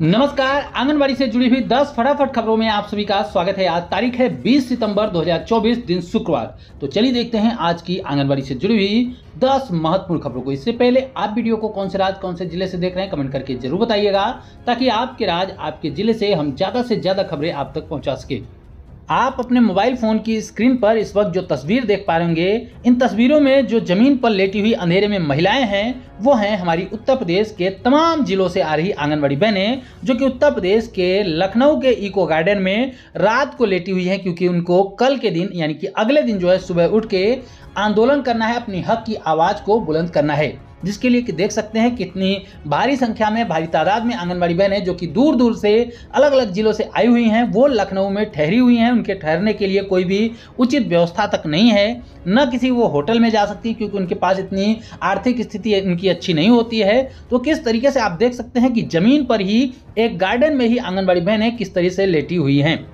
नमस्कार। आंगनबाड़ी से जुड़ी हुई 10 फटाफट खबरों में आप सभी का स्वागत है। आज तारीख है 20 सितंबर 2024, दिन शुक्रवार। तो चलिए देखते हैं आज की आंगनबाड़ी से जुड़ी हुई 10 महत्वपूर्ण खबरों को। इससे पहले आप वीडियो को कौन से राज्य कौन से जिले से देख रहे हैं कमेंट करके जरूर बताइएगा, ताकि आपके राज्य आपके जिले से हम ज्यादा से ज्यादा खबरें आप तक पहुंचा सके। आप अपने मोबाइल फोन की स्क्रीन पर इस वक्त जो तस्वीर देख पा रहे होंगे, इन तस्वीरों में जो जमीन पर लेटी हुई अंधेरे में महिलाएं हैं, वो हैं हमारी उत्तर प्रदेश के तमाम जिलों से आ रही आंगनबाड़ी बहनें, जो कि उत्तर प्रदेश के लखनऊ के इको गार्डन में रात को लेटी हुई हैं, क्योंकि उनको कल के दिन यानी कि अगले दिन जो है सुबह उठ के आंदोलन करना है, अपनी हक की आवाज को बुलंद करना है। जिसके लिए कि देख सकते हैं कितनी भारी संख्या में, भारी तादाद में आंगनबाड़ी बहनें जो कि दूर दूर से अलग अलग जिलों से आई हुई हैं, वो लखनऊ में ठहरी हुई हैं। उनके ठहरने के लिए कोई भी उचित व्यवस्था तक नहीं है, न किसी वो होटल में जा सकती, क्योंकि उनके पास इतनी आर्थिक स्थिति उनकी अच्छी नहीं होती है। तो किस तरीके से आप देख सकते हैं कि जमीन पर ही एक गार्डन में ही आंगनबाड़ी बहनें किस तरह से लेटी हुई हैं।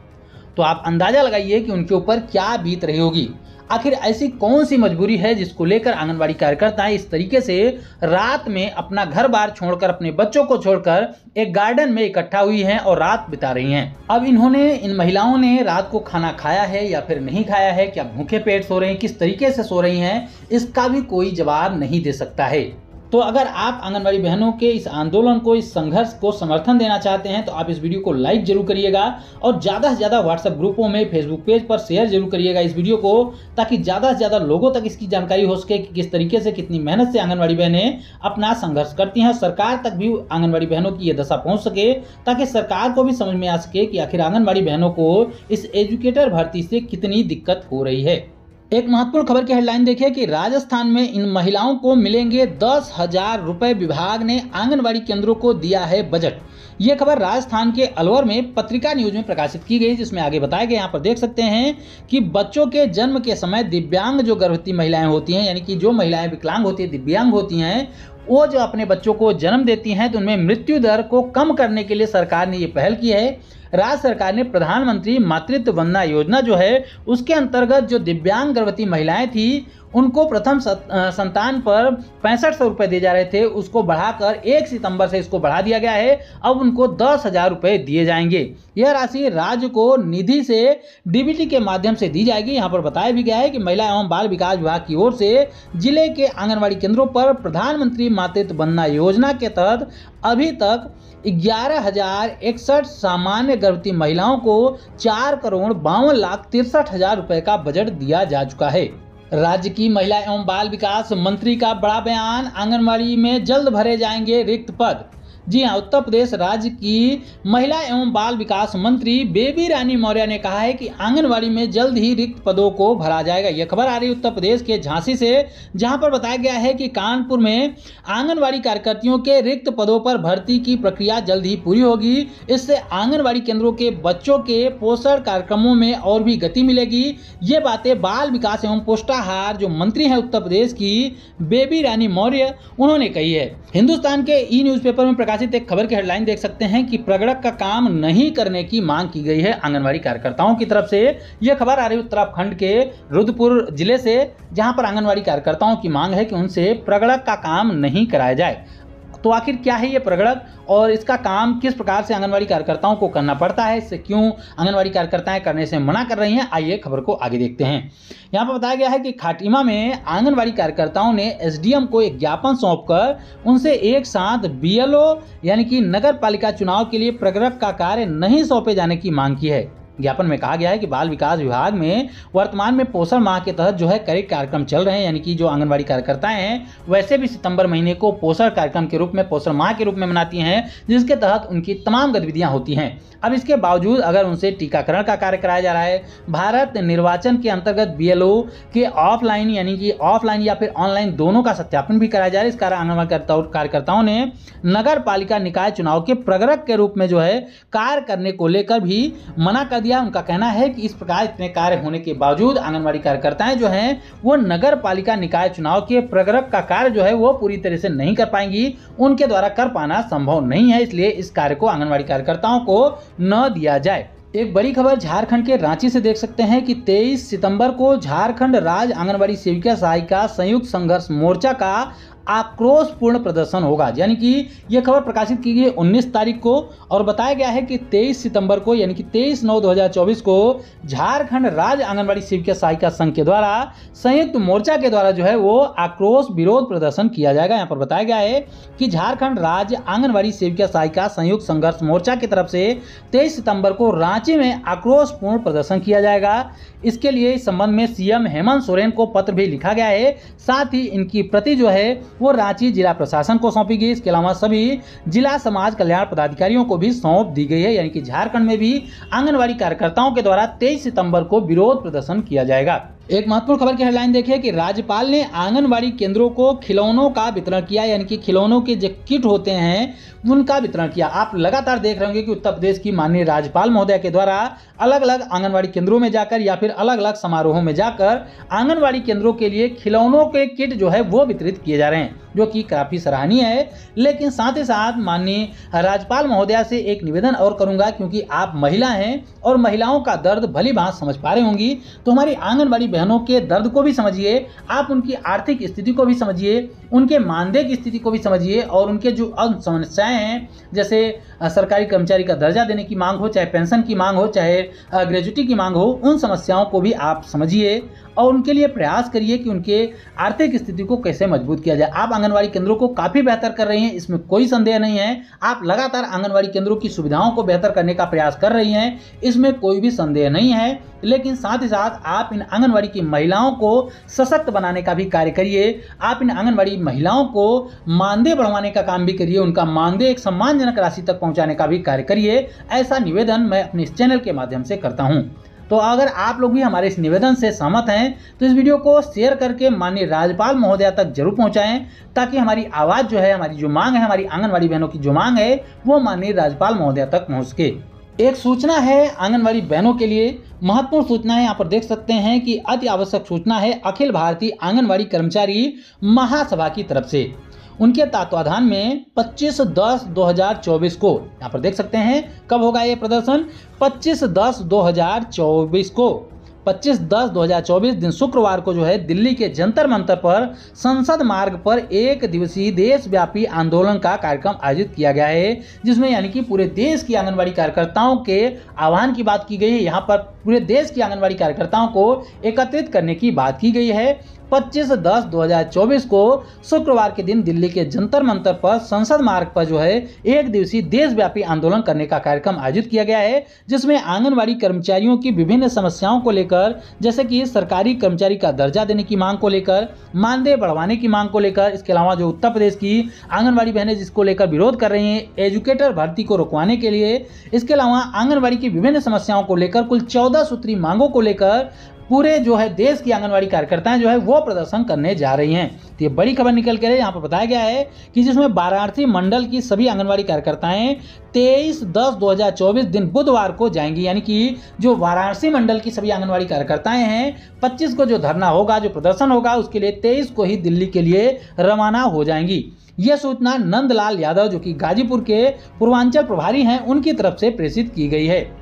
तो आप अंदाजा लगाइए कि उनके ऊपर क्या बीत रही होगी। आखिर ऐसी कौन सी मजबूरी है जिसको लेकर आंगनबाड़ी कार्यकर्ताएं इस तरीके से रात में अपना घर बार छोड़कर, अपने बच्चों को छोड़कर एक गार्डन में इकट्ठा हुई हैं और रात बिता रही हैं। अब इन महिलाओं ने रात को खाना खाया है या फिर नहीं खाया है, क्या भूखे पेट सो रही हैं, किस तरीके से सो रही हैं, इसका भी कोई जवाब नहीं दे सकता है। तो अगर आप आंगनबाड़ी बहनों के इस आंदोलन को, इस संघर्ष को समर्थन देना चाहते हैं, तो आप इस वीडियो को लाइक जरूर करिएगा और ज़्यादा से ज़्यादा व्हाट्सएप ग्रुपों में, फेसबुक पेज पर शेयर जरूर करिएगा इस वीडियो को, ताकि ज़्यादा से ज़्यादा लोगों तक इसकी जानकारी हो सके कि किस तरीके से, कितनी मेहनत से आंगनबाड़ी बहनें अपना संघर्ष करती हैं। सरकार तक भी आंगनबाड़ी बहनों की ये दशा पहुँच सके, ताकि सरकार को भी समझ में आ सके कि आखिर आंगनबाड़ी बहनों को इस एजुकेटर भर्ती से कितनी दिक्कत हो रही है। एक महत्वपूर्ण खबर की हेडलाइन देखिए कि राजस्थान में इन महिलाओं को मिलेंगे 10,000 रुपए। विभाग ने आंगनबाड़ी केंद्रों को दिया है बजट। यह खबर राजस्थान के अलवर में पत्रिका न्यूज में प्रकाशित की गई, जिसमें आगे बताया गया, यहाँ पर देख सकते हैं कि बच्चों के जन्म के समय दिव्यांग जो गर्भवती महिलाएं होती हैं, यानी कि जो महिलाएं विकलांग होती हैं, दिव्यांग होती हैं, वो जो अपने बच्चों को जन्म देती हैं, तो उनमें मृत्यु दर को कम करने के लिए सरकार ने ये पहल की है। राज्य सरकार ने प्रधानमंत्री मातृत्व वंदना योजना जो है, उसके अंतर्गत जो दिव्यांग गर्भवती महिलाएं थी, उनको प्रथम संतान पर 6500 रुपये दिए जा रहे थे, उसको बढ़ाकर 1 सितंबर से इसको बढ़ा दिया गया है। अब उनको 10,000 रुपये दिए जाएंगे। यह राशि राज्य को निधि से डीबीटी के माध्यम से दी जाएगी। यहाँ पर बताया भी गया है कि महिला एवं बाल विकास विभाग की ओर से जिले के आंगनबाड़ी केंद्रों पर प्रधानमंत्री मातृत्व वंदना योजना के तहत अभी तक 11,061 सामान्य गर्भवती महिलाओं को 4,52,63,000 रुपए का बजट दिया जा चुका है। राज्य की महिला एवं बाल विकास मंत्री का बड़ा बयान, आंगनबाड़ी में जल्द भरे जाएंगे रिक्त पद। जी हाँ, उत्तर प्रदेश राज्य की महिला एवं बाल विकास मंत्री बेबी रानी मौर्य ने कहा है कि आंगनबाड़ी में जल्द ही रिक्त पदों को भरा जाएगा। यह खबर आ रही है उत्तर प्रदेश के झांसी से, जहां पर बताया गया है कि कानपुर में आंगनबाड़ी कार्यकर्तियों के रिक्त पदों पर भर्ती की प्रक्रिया जल्द ही पूरी होगी। इससे आंगनबाड़ी केंद्रों के बच्चों के पोषण कार्यक्रमों में और भी गति मिलेगी। ये बातें बाल विकास एवं पोषाहार जो मंत्री हैं उत्तर प्रदेश की, बेबी रानी मौर्य, उन्होंने कही है। हिंदुस्तान के ई न्यूज़पेपर में प्रकाशित एक खबर की हेडलाइन देख सकते हैं कि प्रगड़क का काम नहीं करने की मांग की गई है आंगनबाड़ी कार्यकर्ताओं की तरफ से। यह खबर आ रही है उत्तराखंड के रुद्रपुर जिले से, जहां पर आंगनबाड़ी कार्यकर्ताओं की मांग है कि उनसे प्रगड़क का काम नहीं कराया जाए। तो आखिर क्या है ये प्रगड़क और इसका काम किस प्रकार से आंगनबाड़ी कार्यकर्ताओं को करना पड़ता है, इससे क्यों आंगनबाड़ी कार्यकर्ताएं करने से मना कर रही हैं, आइए खबर को आगे देखते हैं। यहाँ पर बताया गया है कि खाटिमा में आंगनबाड़ी कार्यकर्ताओं ने एसडीएम को एक ज्ञापन सौंपकर उनसे एक साथ बीएलओ यानी कि नगर पालिका चुनाव के लिए प्रगड़क का कार्य नहीं सौंपे जाने की मांग की है। ज्ञापन में कहा गया है कि बाल विकास विभाग में वर्तमान में पोषण माह के तहत जो है कई कार्यक्रम चल रहे हैं, यानी कि जो आंगनबाड़ी कार्यकर्ताएं हैं वैसे भी सितंबर महीने को पोषण कार्यक्रम के रूप में, पोषण माह के रूप में मनाती हैं, जिसके तहत उनकी तमाम गतिविधियां होती हैं। अब इसके बावजूद अगर उनसे टीकाकरण का कार्य कराया जा रहा है, भारत निर्वाचन के अंतर्गत बीएलओ के ऑफलाइन यानी कि ऑफलाइन या फिर ऑनलाइन दोनों का सत्यापन भी कराया जा रहा है, इस कारण आंगनबाड़ी कार्यकर्ताओं ने नगर पालिका निकाय चुनाव के प्रगड़क के रूप में जो है कार्य करने को लेकर भी मना कर दिया। उनका कहना है कि इस प्रकार इतने कार्य होने के बावजूद आंगनबाड़ी कार्यकर्ताएं जो हैं वो नगर पालिका निकाय चुनाव के प्रगड़क का कार्य जो है वो पूरी तरह से नहीं कर पाएंगी, उनके द्वारा कर पाना संभव नहीं है, इसलिए इस कार्य को आंगनबाड़ी कार्यकर्ताओं को न दिया जाए। एक बड़ी खबर झारखंड के रांची से देख सकते हैं कि 23 सितंबर को झारखंड राज्य आंगनबाड़ी सेविका सहायिका संयुक्त संघर्ष मोर्चा का आक्रोशपूर्ण प्रदर्शन होगा। यानी कि यह खबर प्रकाशित की गई 19 तारीख को और बताया गया है कि 23 सितंबर को यानी कि 23/9/2024 को झारखंड राज्य आंगनबाड़ी सेविका सहायिका संघ के द्वारा संयुक्त मोर्चा के द्वारा जो है वो आक्रोश विरोध प्रदर्शन किया जाएगा। यहाँ पर बताया गया है कि झारखंड राज्य आंगनबाड़ी सेविका सहायिका संयुक्त संघर्ष मोर्चा की तरफ से 23 सितंबर को रांची में आक्रोशपूर्ण प्रदर्शन किया जाएगा। इसके लिए इस संबंध में सीएम हेमंत सोरेन को पत्र भी लिखा गया है। साथ ही इनकी प्रति जो है वो रांची जिला प्रशासन को सौंपी गई। इसके अलावा सभी जिला समाज कल्याण पदाधिकारियों को भी सौंप दी गई है। यानी कि झारखंड में भी आंगनबाड़ी कार्यकर्ताओं के द्वारा 23 सितंबर को विरोध प्रदर्शन किया जाएगा। एक महत्वपूर्ण खबर की हेडलाइन देखिए कि राज्यपाल ने आंगनबाड़ी केंद्रों को खिलौनों का वितरण किया। यानी कि खिलौनों के जो किट होते हैं उनका वितरण किया। आप लगातार देख रहे होंगे कि उत्तर प्रदेश की माननीय राज्यपाल महोदया के द्वारा अलग अलग आंगनबाड़ी केंद्रों में जाकर या फिर अलग अलग समारोहों में जाकर आंगनबाड़ी केंद्रों के लिए खिलौनों के किट जो है वो वितरित किए जा रहे हैं, जो कि काफी सराहनीय है। लेकिन साथ ही साथ माननीय राज्यपाल महोदया से एक निवेदन और करूंगा, क्योंकि आप महिला हैं और महिलाओं का दर्द भली भांत समझ पा रहे होंगी, तो हमारी आंगनबाड़ी बहनों के दर्द को भी समझिए, आप उनकी आर्थिक स्थिति को भी समझिए, उनके मानदेय की स्थिति को भी समझिए और उनके जो समस्याएं हैं, जैसे सरकारी कर्मचारी का दर्जा देने की मांग हो, चाहे पेंशन की मांग हो, चाहे ग्रेजुटी की मांग हो, उन समस्याओं को भी आप समझिए और उनके लिए प्रयास करिए कि उनके आर्थिक स्थिति को कैसे मजबूत किया जाए। आप आंगनबाड़ी केंद्रों को काफ़ी बेहतर कर रही हैं, इसमें कोई संदेह नहीं है। आप लगातार आंगनबाड़ी केंद्रों की सुविधाओं को बेहतर करने का प्रयास कर रही हैं, इसमें कोई भी संदेह नहीं है। लेकिन साथ ही साथ आप इन आंगनबाड़ी की महिलाओं को सशक्त बनाने का भी कार्य करिए। आप इन आंगनबाड़ी महिलाओं को मानदेय बढ़वाने का काम भी करिए, उनका मानदेय एक सम्मानजनक राशि तक पहुंचाने का भी कार्य करिए। ऐसा निवेदन मैं अपने इस चैनल के माध्यम से करता हूं। तो अगर आप लोग भी हमारे इस निवेदन से सहमत हैं तो इस वीडियो को शेयर करके माननीय राज्यपाल महोदया तक जरूर पहुंचाएं, ताकि हमारी आवाज़ जो है, हमारी जो मांग है, हमारी आंगनबाड़ी बहनों की जो मांग है, वो माननीय राज्यपाल महोदया तक पहुंच सके। एक सूचना है आंगनबाड़ी बहनों के लिए, महत्वपूर्ण सूचना है। यहाँ पर देख सकते हैं कि अति आवश्यक सूचना है अखिल भारतीय आंगनबाड़ी कर्मचारी महासभा की तरफ से। उनके तत्वाधान में 25/10/2024 को, यहाँ पर देख सकते हैं कब होगा ये प्रदर्शन, 25/10/2024 को, 25/10/2024 दिन शुक्रवार को जो है दिल्ली के जंतर मंतर पर संसद मार्ग पर एक दिवसीय देशव्यापी आंदोलन का कार्यक्रम आयोजित किया गया है, जिसमें यानी कि पूरे देश की आंगनबाड़ी कार्यकर्ताओं के आह्वान की बात की गई है। यहाँ पर पूरे देश की आंगनबाड़ी कार्यकर्ताओं को एकत्रित करने की बात की गई है। 25/10/2024 को शुक्रवार के दिन दिल्ली के जंतर मंतर पर संसद मार्ग पर जो है एक दिवसीय देशव्यापी आंदोलन करने का कार्यक्रम आयोजित किया गया है, जिसमें आंगनबाड़ी कर्मचारियों की विभिन्न समस्याओं को लेकर, जैसे कि सरकारी कर्मचारी का दर्जा देने की मांग को लेकर, मानदेय बढ़वाने की मांग को लेकर, इसके अलावा जो उत्तर प्रदेश की आंगनबाड़ी बहनें जिसको लेकर विरोध कर रही हैं, एजुकेटर भर्ती को रुकवाने के लिए, इसके अलावा आंगनबाड़ी की विभिन्न समस्याओं को लेकर, कुल 14 सूत्री मांगों को लेकर पूरे जो है देश की आंगनबाड़ी कार्यकर्ताएं जो है वो प्रदर्शन करने जा रही हैं। तो ये बड़ी खबर निकल कर यहाँ पर बताया गया है कि जिसमें वाराणसी मंडल की सभी आंगनबाड़ी कार्यकर्ताएं 23/10/2024 दिन बुधवार को जाएंगी। यानी कि जो वाराणसी मंडल की सभी आंगनबाड़ी कार्यकर्ताएं हैं, 25 को जो धरना होगा, जो प्रदर्शन होगा, उसके लिए 23 को ही दिल्ली के लिए रवाना हो जाएंगी। यह सूचना नंदलाल यादव, जो कि गाजीपुर के पूर्वांचल प्रभारी हैं, उनकी तरफ से प्रेषित की गई है।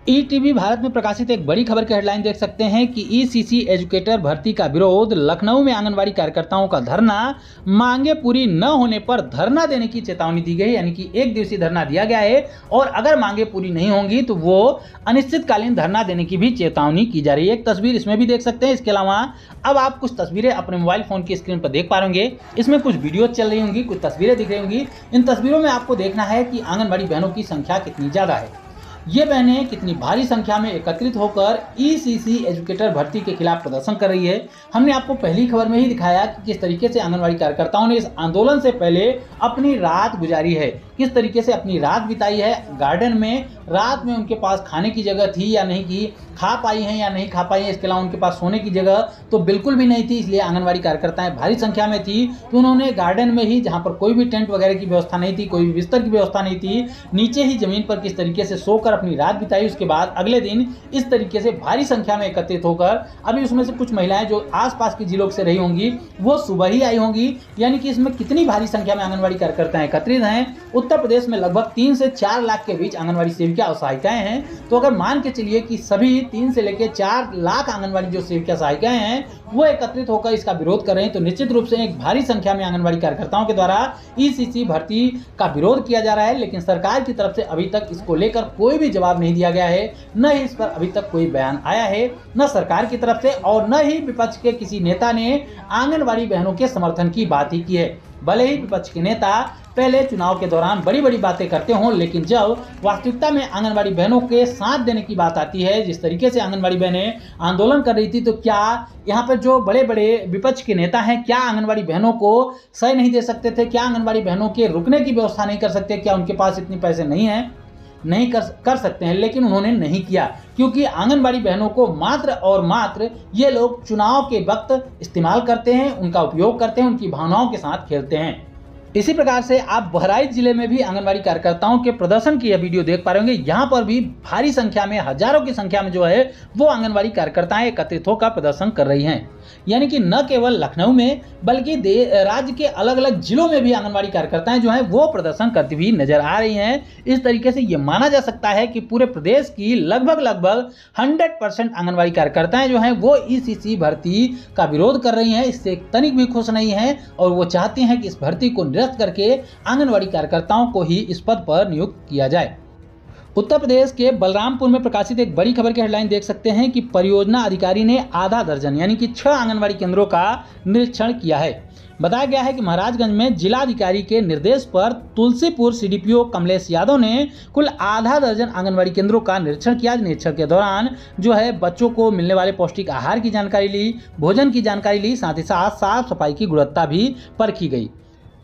ईटीवी भारत में प्रकाशित एक बड़ी खबर की हेडलाइन देख सकते हैं कि ईसीसी एजुकेटर भर्ती का विरोध, लखनऊ में आंगनबाड़ी कार्यकर्ताओं का धरना, मांगे पूरी न होने पर धरना देने की चेतावनी दी गई। यानी कि एक दिवसीय धरना दिया गया है और अगर मांगे पूरी नहीं होंगी तो वो अनिश्चितकालीन धरना देने की भी चेतावनी की जा रही है। एक तस्वीर इसमें भी देख सकते हैं। इसके अलावा अब आप कुछ तस्वीरें अपने मोबाइल फोन की स्क्रीन पर देख पा रहे, इसमें कुछ वीडियो चल रही होंगी, कुछ तस्वीरें दिख रही होंगी। इन तस्वीरों में आपको देखना है कि आंगनबाड़ी बहनों की संख्या कितनी ज्यादा है, ये बहनें कितनी भारी संख्या में एकत्रित होकर ईसीसी एजुकेटर भर्ती के खिलाफ प्रदर्शन कर रही है। हमने आपको पहली खबर में ही दिखाया कि किस तरीके से आंगनबाड़ी कार्यकर्ताओं ने इस आंदोलन से पहले अपनी रात गुजारी है, किस तरीके से अपनी रात बिताई है गार्डन में। रात में उनके पास खाने की जगह थी या नहीं की, खा पाई हैं या नहीं खा पाई हैं, इसके अलावा उनके पास सोने की जगह तो बिल्कुल भी नहीं थी। इसलिए आंगनबाड़ी कार्यकर्ताएं भारी संख्या में थी, तो उन्होंने गार्डन में ही, जहां पर कोई भी टेंट वगैरह की व्यवस्था नहीं थी, कोई भी बिस्तर की व्यवस्था नहीं थी, नीचे ही जमीन पर किस तरीके से सोकर अपनी रात बिताई। उसके बाद अगले दिन इस तरीके से भारी संख्या में एकत्रित होकर, अभी उसमें से कुछ महिलाएं जो आसपास के जिलों से रही होंगी वो सुबह ही आई होंगी। यानी कि इसमें कितनी भारी संख्या में आंगनबाड़ी कार्यकर्ताएं एकत्रित हैं। उत्तर प्रदेश में लगभग 3 से 4 लाख के बीच आंगनबाड़ी सेविका और सहायिकाएं हैं। तो अगर मान के चलिए कि सभी 3 से लेकर 4 लाख आंगनबाड़ी जो सेविका सहायिकाएं हैं वो एकत्रित होकर इसका विरोध कर रहे हैं, तो निश्चित रूप से एक भारी संख्या में आंगनबाड़ी कार्यकर्ताओं के द्वारा ईसीसी भर्ती का विरोध किया जा रहा है। लेकिन सरकार की तरफ से अभी तक इसको लेकर कोई भी जवाब नहीं दिया गया है, न ही इस पर अभी तक कोई बयान आया है, न सरकार की तरफ से और न ही विपक्ष के किसी नेता ने आंगनबाड़ी बहनों के समर्थन की बात ही की है। भले ही विपक्ष के नेता पहले चुनाव के दौरान बड़ी बड़ी बातें करते हों, लेकिन जब वास्तविकता में आंगनबाड़ी बहनों के साथ देने की बात आती है, जिस तरीके से आंगनबाड़ी बहनें आंदोलन कर रही थी, तो क्या यहाँ पर जो बड़े बड़े विपक्ष के नेता हैं क्या आंगनबाड़ी बहनों को सही नहीं दे सकते थे? क्या आंगनबाड़ी बहनों के रुकने की व्यवस्था नहीं कर सकते? क्या उनके पास इतने पैसे नहीं हैं? नहीं कर सकते हैं, लेकिन उन्होंने नहीं किया, क्योंकि आंगनबाड़ी बहनों को मात्र और मात्र ये लोग चुनाव के वक्त इस्तेमाल करते हैं, उनका उपयोग करते हैं, उनकी भावनाओं के साथ खेलते हैं। इसी प्रकार से आप बहराइच जिले में भी आंगनबाड़ी कार्यकर्ताओं के प्रदर्शन की यह वीडियो देख पा रहे होंगे। यहाँ पर भी भारी संख्या में, हजारों की संख्या में जो है वो आंगनबाड़ी कार्यकर्ताएं एकत्रित होकर प्रदर्शन कर रही हैं। यानी कि न केवल लखनऊ में बल्कि राज्य के अलग अलग जिलों में भी आंगनबाड़ी कार्यकर्ताएं जो हैं वो प्रदर्शन करती हुई नजर आ रही हैं। इस तरीके से ये माना जा सकता है कि पूरे प्रदेश की लगभग 100% आंगनबाड़ी कार्यकर्ताएं जो हैं वो ईसीसी भर्ती का विरोध कर रही हैं, इससे तनिक भी खुश नहीं है और वो चाहती हैं कि इस भर्ती को निरस्त करके आंगनबाड़ी कार्यकर्ताओं को ही इस पद पर नियुक्त किया जाए। उत्तर प्रदेश के बलरामपुर में प्रकाशित एक बड़ी खबर की हेडलाइन देख सकते हैं कि परियोजना अधिकारी ने आधा दर्जन यानी कि 6 आंगनबाड़ी केंद्रों का निरीक्षण किया है। बताया गया है कि महाराजगंज में जिलाधिकारी के निर्देश पर तुलसीपुर सीडीपीओ कमलेश यादव ने कुल आधा दर्जन आंगनबाड़ी केंद्रों का निरीक्षण किया। निरीक्षण के दौरान जो है बच्चों को मिलने वाले पौष्टिक आहार की जानकारी ली, भोजन की जानकारी ली, साथ ही साथ साफ सफाई की गुणवत्ता भी परखी गई।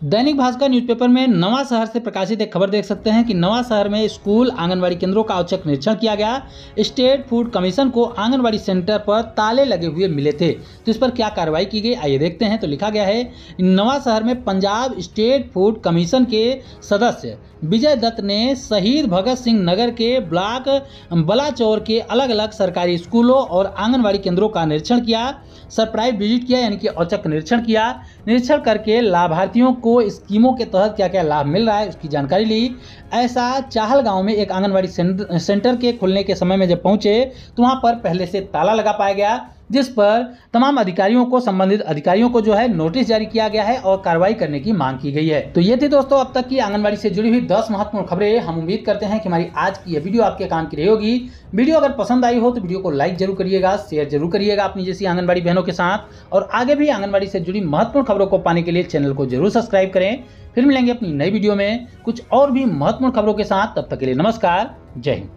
दैनिक भास्कर न्यूज़पेपर में नवा शहर से प्रकाशित एक खबर देख सकते हैं कि नवा शहर में स्कूल आंगनबाड़ी केंद्रों का औचक निरीक्षण किया गया। स्टेट फूड कमीशन को आंगनबाड़ी सेंटर पर ताले लगे हुए मिले थे, तो इस पर क्या कार्रवाई की गई आइए देखते हैं। तो लिखा गया है नवा शहर में पंजाब स्टेट फूड कमीशन के सदस्य विजय दत्त ने शहीद भगत सिंह नगर के ब्लॉक बलाचौर के अलग अलग सरकारी स्कूलों और आंगनबाड़ी केंद्रों का निरीक्षण किया, सरप्राइज विजिट किया यानी कि औचक निरीक्षण किया। निरीक्षण करके लाभार्थियों को स्कीमों के तहत क्या क्या लाभ मिल रहा है उसकी जानकारी ली। ऐसा चाहल गांव में एक आंगनबाड़ी सेंटर के खुलने के समय में जब पहुंचे तो वहां पर पहले से ताला लगा पाया गया, जिस पर तमाम अधिकारियों को, संबंधित अधिकारियों को जो है नोटिस जारी किया गया है और कार्रवाई करने की मांग की गई है। तो ये थी दोस्तों अब तक की आंगनबाड़ी से जुड़ी हुई 10 महत्वपूर्ण खबरें। हम उम्मीद करते हैं कि हमारी आज की यह वीडियो आपके काम की रही होगी। वीडियो अगर पसंद आई हो तो वीडियो को लाइक जरूर करिएगा, शेयर जरूर करिएगा अपनी जैसी आंगनबाड़ी बहनों के साथ, और आगे भी आंगनबाड़ी से जुड़ी महत्वपूर्ण खबरों को पाने के लिए चैनल को जरूर सब्सक्राइब करें। फिर मिलेंगे अपनी नई वीडियो में कुछ और भी महत्वपूर्ण खबरों के साथ, तब तक के लिए नमस्कार, जय हिंद।